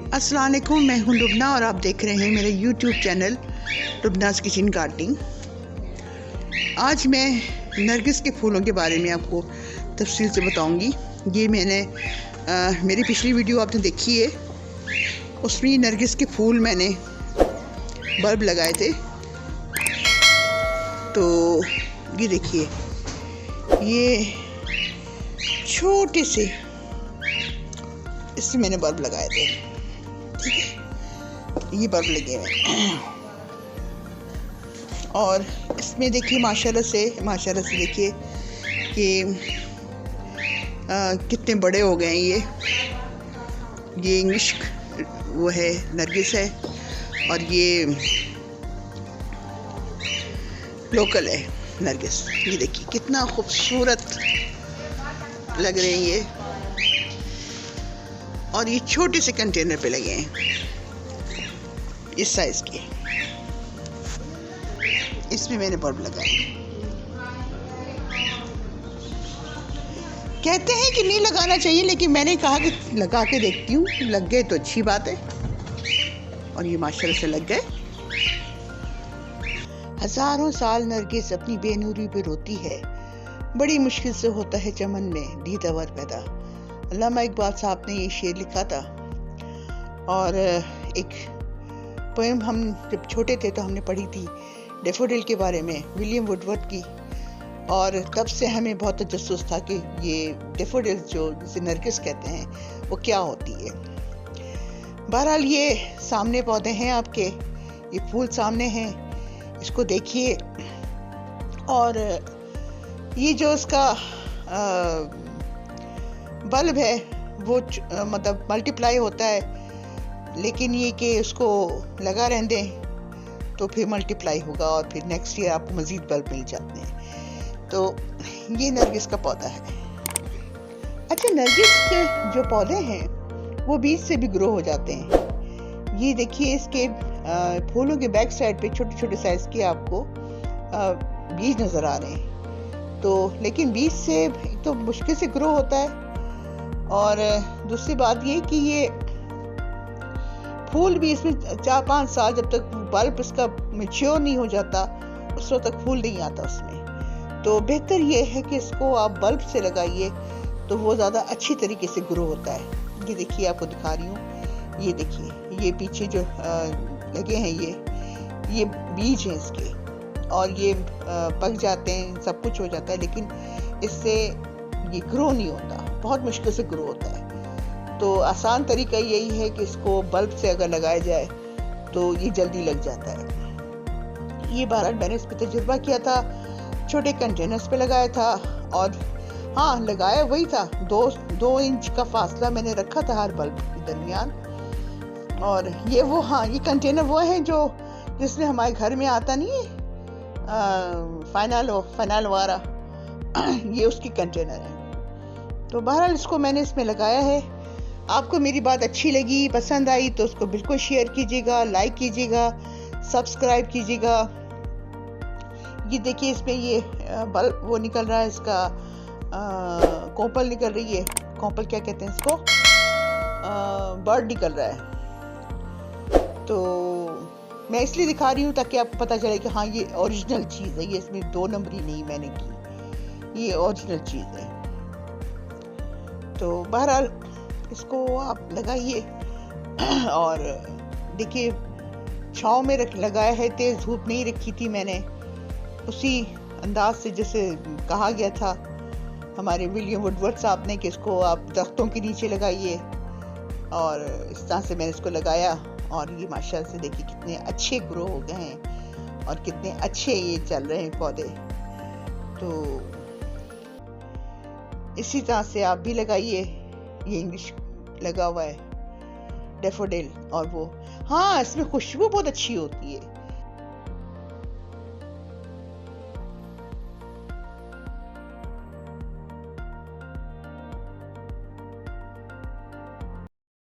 अस्सलाम वालेकुम, मैं हूं लुबना और आप देख रहे हैं मेरा यूट्यूब चैनल लुबनास किचन गार्डनिंग। आज मैं नरगिस के फूलों के बारे में आपको तफसील से बताऊंगी। ये मैंने मेरी पिछली वीडियो आपने देखी है, उसमें नरगिस के फूल मैंने बल्ब लगाए थे। तो ये देखिए, ये छोटे से इसमें मैंने बल्ब लगाए थे, ठीक है, ये बल्ब लगे हुए हैं। और इसमें देखिए माशाल्लाह से देखिए कि कितने बड़े हो गए हैं। ये इंग्लिश वो है, नरगिस है, और ये लोकल है नरगिस। ये देखिए कितना खूबसूरत लग रहे हैं ये, और ये छोटे से कंटेनर पे लगे हैं, इस साइज के। इसमें मैंने बल्ब लगाए। कहते हैं कि नहीं लगाना चाहिए, लेकिन मैंने कहा कि लगा के देखती हूँ, लग गए तो अच्छी बात है। और ये माशाल्लाह से लग गए। हजारों साल नरगिस अपनी बेनूरी पे रोती है, बड़ी मुश्किल से होता है चमन में दीदावर पैदा। अल्लामा इकबाल साहब ने ये शेर लिखा था। और एक पोएम हम जब छोटे थे तो हमने पढ़ी थी डैफोडिल के बारे में, विलियम वुडवर्थ की। और तब से हमें बहुत तजस्सुस था कि ये डैफोडिल जो जिसे नरगिस कहते हैं वो क्या होती है। बहरहाल ये सामने पौधे हैं आपके, ये फूल सामने हैं, इसको देखिए। और ये जो इसका बल्ब है वो मतलब मल्टीप्लाई होता है, लेकिन ये कि उसको लगा रहने दें तो फिर मल्टीप्लाई होगा और फिर नेक्स्ट ईयर आपको मज़ीद बल्ब मिल जाते हैं। तो ये नरगिस का पौधा है। अच्छा, नरगिस के जो पौधे हैं वो बीज से भी ग्रो हो जाते हैं। ये देखिए, इसके फूलों के बैक साइड पे छोटे छोटे साइज के आपको बीज नज़र आ रहे हैं। तो लेकिन बीज से तो मुश्किल से ग्रो होता है। और दूसरी बात ये कि ये फूल भी इसमें 4-5 साल, जब तक बल्ब इसका मैच्योर नहीं हो जाता उस वक्त तक फूल नहीं आता उसमें। तो बेहतर ये है कि इसको आप बल्ब से लगाइए तो वो ज़्यादा अच्छी तरीके से ग्रो होता है। ये देखिए, आपको दिखा रही हूँ, ये देखिए, ये पीछे जो लगे हैं ये बीज हैं इसके, और ये पक जाते हैं, सब कुछ हो जाता है, लेकिन इससे ये ग्रो नहीं होता, बहुत मुश्किल से ग्रो होता है। तो आसान तरीका यही है कि इसको बल्ब से अगर लगाया जाए तो ये जल्दी लग जाता है। ये बार मैंने इस पर तजुर्बा किया था, छोटे कंटेनर्स पे लगाया था। और हाँ, लगाया वही था, 2 इंच का फासला मैंने रखा था हर बल्ब के दरमियान। और ये वो, हाँ, ये कंटेनर वो है जो जिसमें हमारे घर में आता नहीं है फाइनल वाला ये उसकी कंटेनर है। तो बहरहाल इसको मैंने इसमें लगाया है। आपको मेरी बात अच्छी लगी, पसंद आई तो उसको बिल्कुल शेयर कीजिएगा, लाइक कीजिएगा, सब्सक्राइब कीजिएगा। ये देखिए, इसमें ये बल्ब वो निकल रहा है, इसका कोपल निकल रही है। कोपल क्या कहते हैं इसको, बर्ड निकल रहा है। तो मैं इसलिए दिखा रही हूँ ताकि आपको पता चले कि हाँ, ये ओरिजिनल चीज़ है, ये इसमें 2 नंबरी नहीं मैंने की, ये ओरिजिनल चीज़ है। तो बहरहाल इसको आप लगाइए। और देखिए, छाँव में लगाया है, तेज़ धूप नहीं रखी थी मैंने, उसी अंदाज से जैसे कहा गया था हमारे विलियम वुडवर्थ साहब ने कि इसको आप दरख्तों के नीचे लगाइए। और इस तरह से मैंने इसको लगाया, और ये माशाल्लाह से देखिए कितने अच्छे ग्रो हो गए हैं और कितने अच्छे ये चल रहे हैं पौधे। तो इसी तरह से आप भी लगाइए। ये इंग्लिश लगा हुआ है डैफोडिल, और वो, हाँ, इसमें खुशबू बहुत अच्छी होती है।